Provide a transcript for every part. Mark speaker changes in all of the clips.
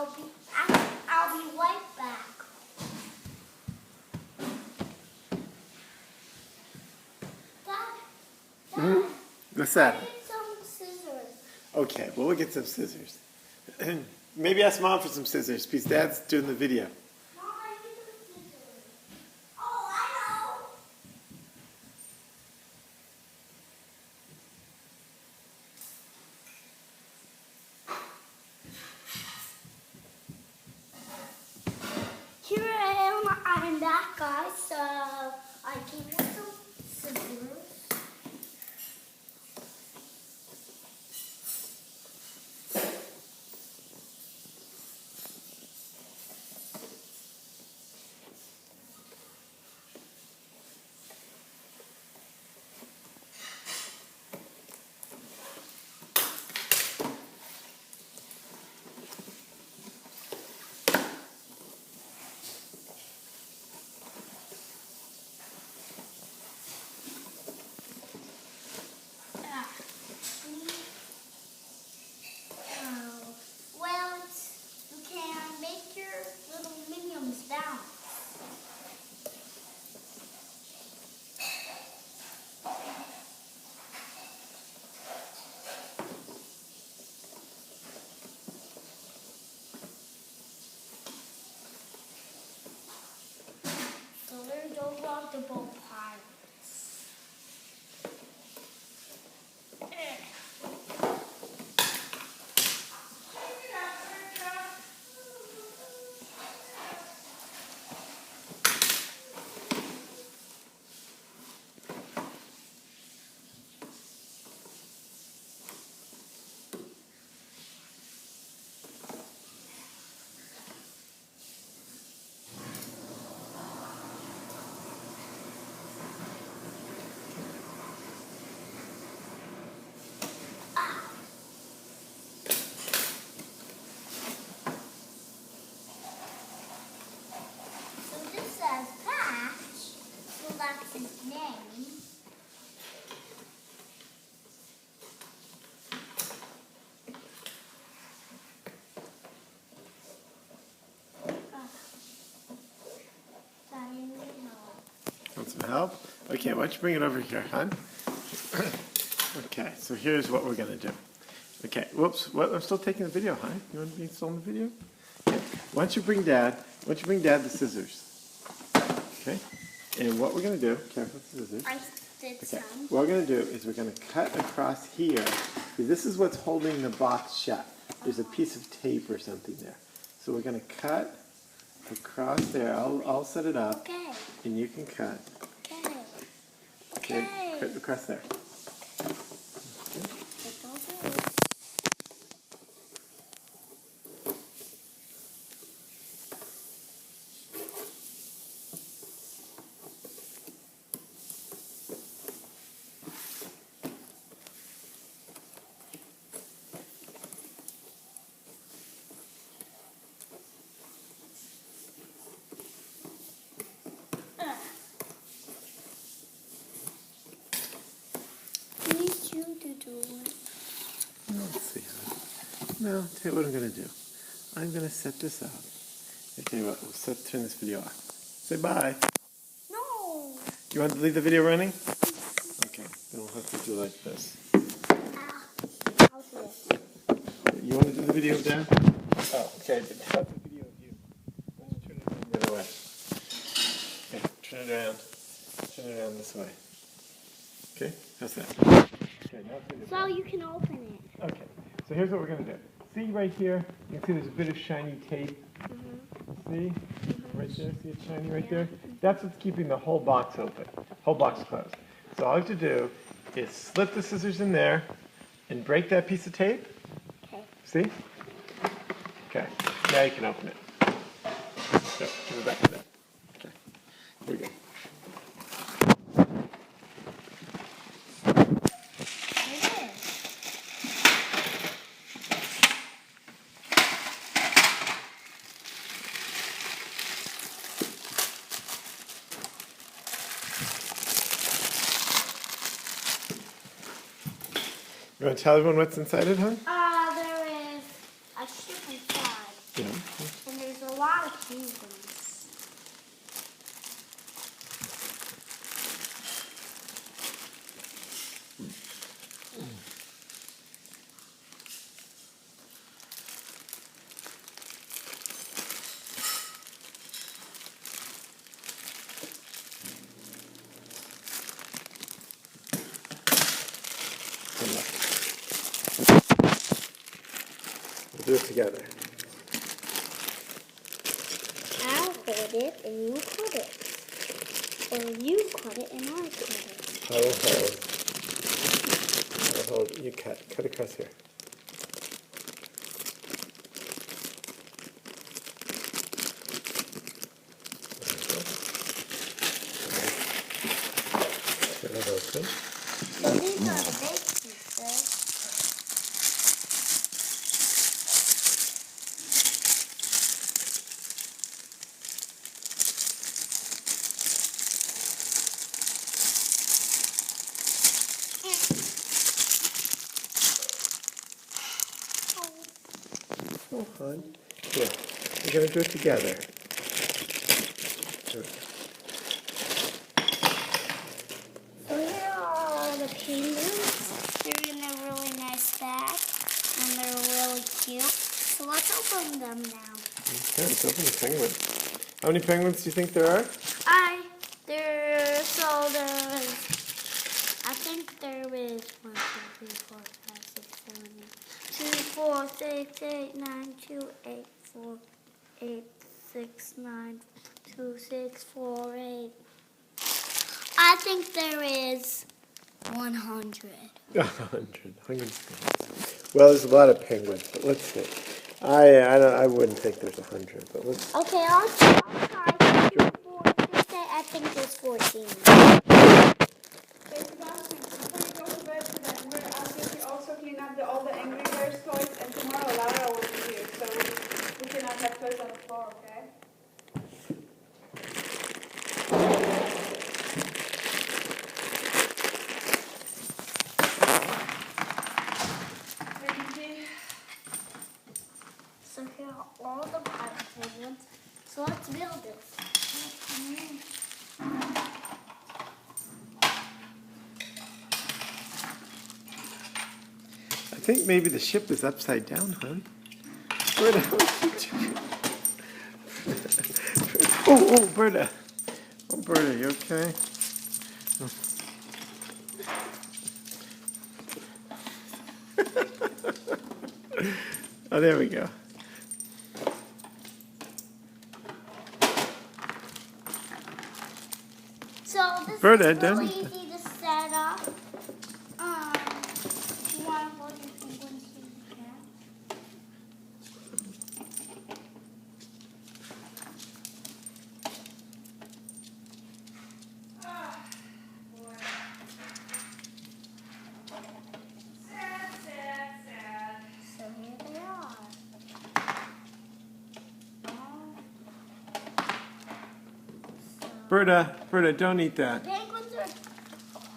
Speaker 1: I'll be right back. Dad,
Speaker 2: What's that?
Speaker 1: I need some scissors.
Speaker 2: Okay, well, we'll get some scissors. Maybe ask Mom for some scissors because Dad's doing the video.
Speaker 1: Mom, I need some scissors. Oh, I know. Here I am. I'm back, guys. So I gave you some scissors. Well, you can make your little minions bounce. So there's those multiple pirates. So this says Patch, so that's his name. Daddy, need help.
Speaker 2: Want some help? Okay, why don't you bring it over here, hon? Okay, so here's what we're going to do. Okay, whoops, what? I'm still taking the video, hon. You want to be still in the video? Okay. Why don't you bring Dad the scissors? Okay, and what we're going to do, careful with the scissors.
Speaker 1: I did
Speaker 2: Okay,
Speaker 1: some.
Speaker 2: what we're going to do is we're going to cut across here. See, this is what's holding the box shut. There's a piece of tape or something there. So we're going to cut across there. I'll set it up,
Speaker 1: Okay.
Speaker 2: and you can cut.
Speaker 1: Okay.
Speaker 2: Okay,
Speaker 1: Okay.
Speaker 2: cut across there.
Speaker 1: I need you to do it.
Speaker 2: Let's see. No, I'll tell you what I'm going to do. I'm going to set this up. I tell you what, we'll turn this video off. Say bye.
Speaker 1: No.
Speaker 2: You want to leave the video running? Okay, then we'll have to do like this.
Speaker 1: I'll do it.
Speaker 2: You want to do the video of Dan? Oh, okay, but not the video of you. Why don't you turn it around the other way? Okay, turn it around. Turn it around this way. Okay, how's that? Okay, now it's video.
Speaker 1: So you can open it.
Speaker 2: Okay, so here's what we're going to do. See right here, you can see there's a bit of shiny tape. See? Right there, see it shiny right there? That's what's keeping the whole box open, whole box closed. So all you have to do is slip the scissors in there and break that piece of tape.
Speaker 1: Okay.
Speaker 2: See? Okay, now you can open it. So, give it back to that. Okay, here we go. You want to tell everyone what's inside it, hon?
Speaker 1: There is a shoe inside.
Speaker 2: Yeah. We'll do it together.
Speaker 1: I'll hold it and you cut it. Or you cut it and I cut it.
Speaker 2: I will hold. I'll hold. You cut. Cut across here. There we go. Get it open.
Speaker 1: So these are the big pieces.
Speaker 2: Oh, hon. Here. We're going to do it together.
Speaker 1: So here are the penguins. They're in a really nice bag and they're really cute. So let's open them now.
Speaker 2: Okay, let's open the penguin. How many penguins do you think there are?
Speaker 1: I think there is 1, 2, 3, 4, 5, 6, 7, 8, 2, 4, 6, 8, 9, 2, 8, 4, 8, 6, 9, 2, 6, 4, 8. I think there is 100.
Speaker 2: 100. Well, there's a lot of penguins, but let's see. I wouldn't think there's 100, but let's.
Speaker 1: Okay, I'll try. 2, 4, 6, 8. I think there's 14.
Speaker 3: Hey, Sebastian, before you go to bed today, we're asking you also clean up all the Angry Birds toys, and tomorrow Lara will be here, so we cannot have toys on the floor, okay?
Speaker 1: So here are all the pirate penguins. So let's build this.
Speaker 2: I think maybe the ship is upside down, hon. Berta, what you doing? Oh, Berta. Oh, Berta, you okay? Oh, there we go.
Speaker 1: So this
Speaker 2: Berta,
Speaker 1: is really
Speaker 2: don't-
Speaker 1: easy to set up. You want to hold your penguins so you can? So here they are.
Speaker 2: Berta, don't eat that.
Speaker 1: Penguins are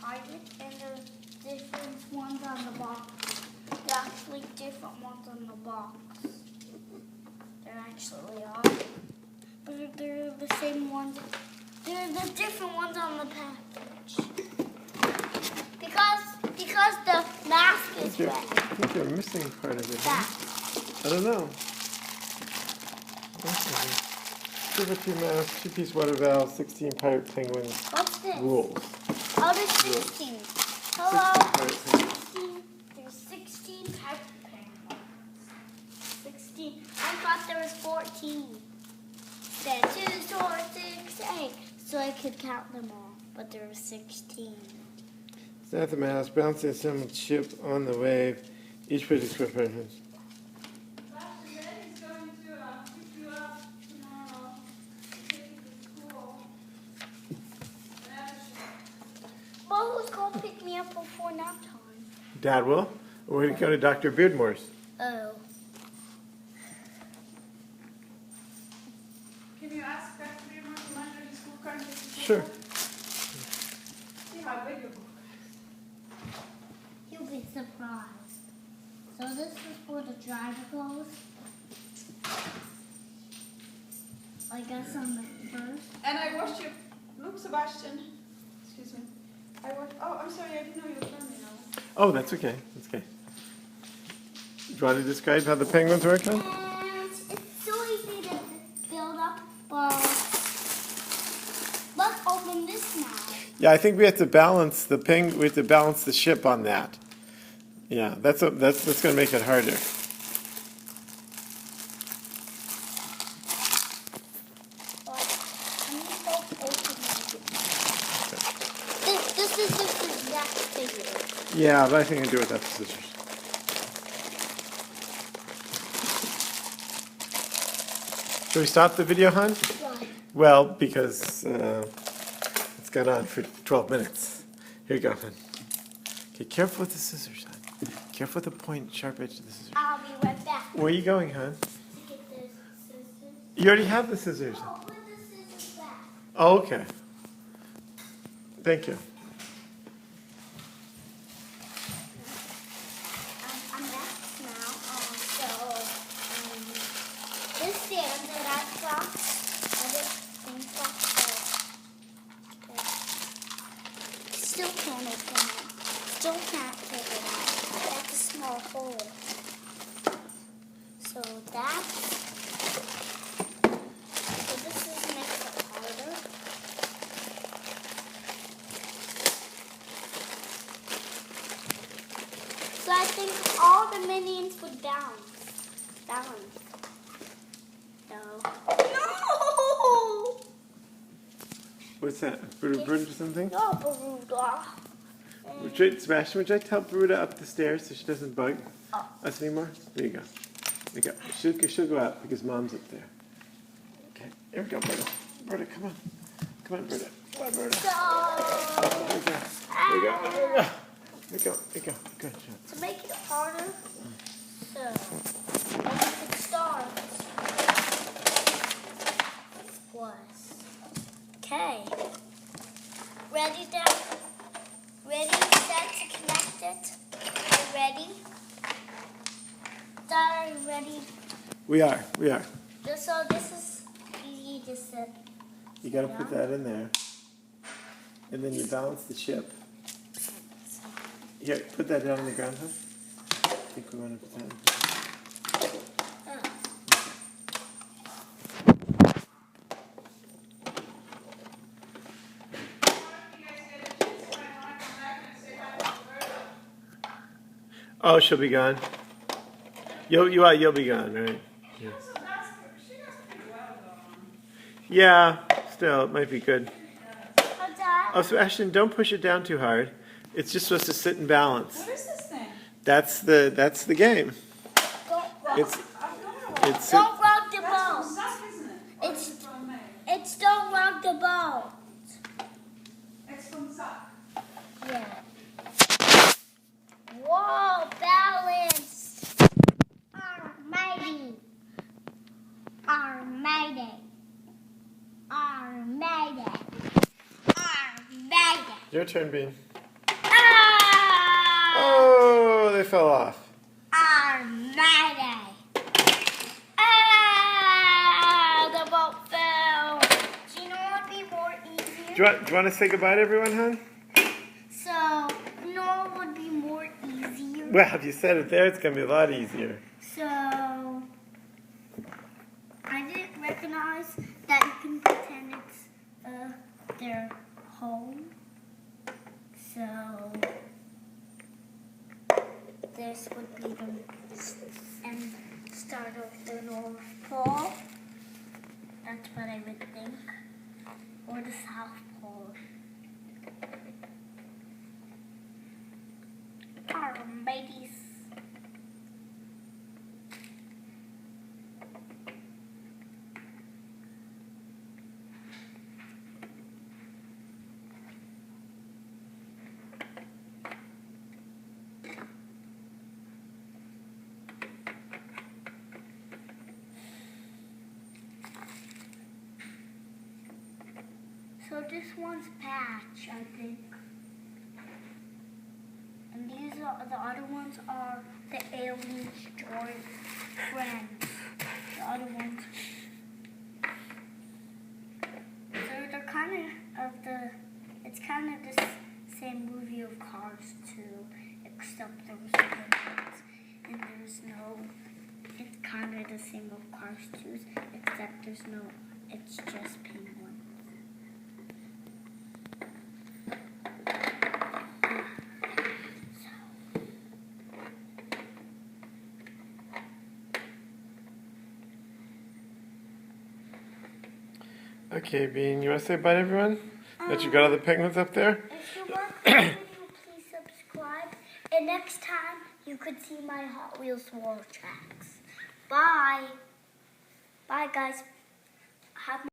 Speaker 1: pirate and there's different ones on the box. They're actually different ones on the box. There actually are. But they're the same ones. They're the different ones on the package. Because the mask is
Speaker 2: I
Speaker 1: red.
Speaker 2: think you're missing part of it.
Speaker 1: That.
Speaker 2: I don't know. Give it 2 masks, 2-piece water valve, 16 pirate penguins.
Speaker 1: What's this?
Speaker 2: Rules.
Speaker 1: Oh, there's 16.
Speaker 2: 16
Speaker 1: Hello.
Speaker 2: pirate penguins.
Speaker 1: 16. There's 16 type of penguins. 16. I thought there was 14. Then 2, 4, 6, 8. So I could count them all. But there were 16.
Speaker 2: Set the mast, bounce the assembled ship on the wave. Each pretty square penguins.
Speaker 3: Daddy's going to pick you up tomorrow, take you to school.
Speaker 1: Well, who's going to pick me up before nap time?
Speaker 2: Dad will. We're going to go to Dr. Beardmore's.
Speaker 1: Oh.
Speaker 3: Can you ask Dr. Beardmore to measure his school car and take you to
Speaker 2: Sure.
Speaker 3: school? See how big your book
Speaker 1: You'll be surprised. So this is where the driver goes. I guess on the first.
Speaker 3: And I watched you. Look, Sebastian. Excuse me. I watched. Oh, I'm sorry. I didn't know you were filming now.
Speaker 2: Oh, that's okay. That's okay. Do you want to describe how the penguins work, huh?
Speaker 1: And it's so easy to build up, but let's open this now.
Speaker 2: Yeah, I think we have to balance the we have to balance the ship on that. Yeah, that's going to make it harder. Yeah, but I think I can do it without the scissors. Should we stop the video, hon?
Speaker 1: Why?
Speaker 2: Well, because it's gone on for 12 minutes. Here you go, hon. Okay, careful with the scissors, hon. Careful with the point, sharp edge of the scissors.
Speaker 1: I'll be right back.
Speaker 2: Where are you going, hon?
Speaker 1: To get the scissors.
Speaker 2: You already have the scissors.
Speaker 1: Oh, put the scissors back.
Speaker 2: Oh, okay. Thank you.
Speaker 1: I'm back now. This stand that I got, still can't open it. Still can't take it out. That's a small hole. So this makes it harder. So I think all the minions would bounce. No.
Speaker 2: What's that? Bruda or something?
Speaker 1: No, Baruda.
Speaker 2: Sebastian, would you like to help Bruda up the stairs so she doesn't bug us anymore? There you go. There you go. She'll go out because Mom's up there. Okay. Here we go, Bruda. Bruda, come on. Come on, Bruda. Come on, Bruda. There we go. There we go. There we go. There we go. There we go. Good job.
Speaker 1: To make it harder, so it starts was okay. Ready, Dad? Ready, set to connect it? Ready? Dad, are you ready?
Speaker 2: We are.
Speaker 1: So this is easy to set.
Speaker 2: You got to put that in there. And then you balance the chip. Here, put that down on the ground, huh? I think we want to put that in. Oh, she'll be gone. You'll be gone, right? Yes. Yeah, still, it might be good. Oh, Sebastian, don't push it down too hard. It's just supposed to sit and balance.
Speaker 3: What is this thing?
Speaker 2: That's the game. It's
Speaker 1: Don't rock the boat.
Speaker 3: Suck, isn't it?
Speaker 1: It's don't rock the boat.
Speaker 3: It's from suck.
Speaker 1: Yeah. Whoa, balance. Almighty.
Speaker 2: your turn, Bean.
Speaker 1: Ah!
Speaker 2: Oh, they fell off.
Speaker 1: Almighty. Ah, the boat fell. Do you know what would be more easier?
Speaker 2: Do you want to say goodbye to everyone, hon?
Speaker 1: So, you know what would be more easier?
Speaker 2: Well, if you said it there, it's going to be a lot easier.
Speaker 1: So, I didn't recognize that you can pretend it's their home. So, this would be the start of the North Pole. That's what I would think. Or the South Pole. Armades. So this one's Patch, I think. And these are the other ones are the aliens join friends. The other ones. So they're kind of it's kind of the same movie of Cars 2, except there's penguins and there's no, it's kind of the same of Cars 2, except there's no, it's just penguins.
Speaker 2: Okay, Bean, you want to say bye to everyone? That you got all the penguins up there?
Speaker 1: If you like the video, please subscribe And next time, you could see my Hot Wheels War Tracks. Bye. Bye, guys. Have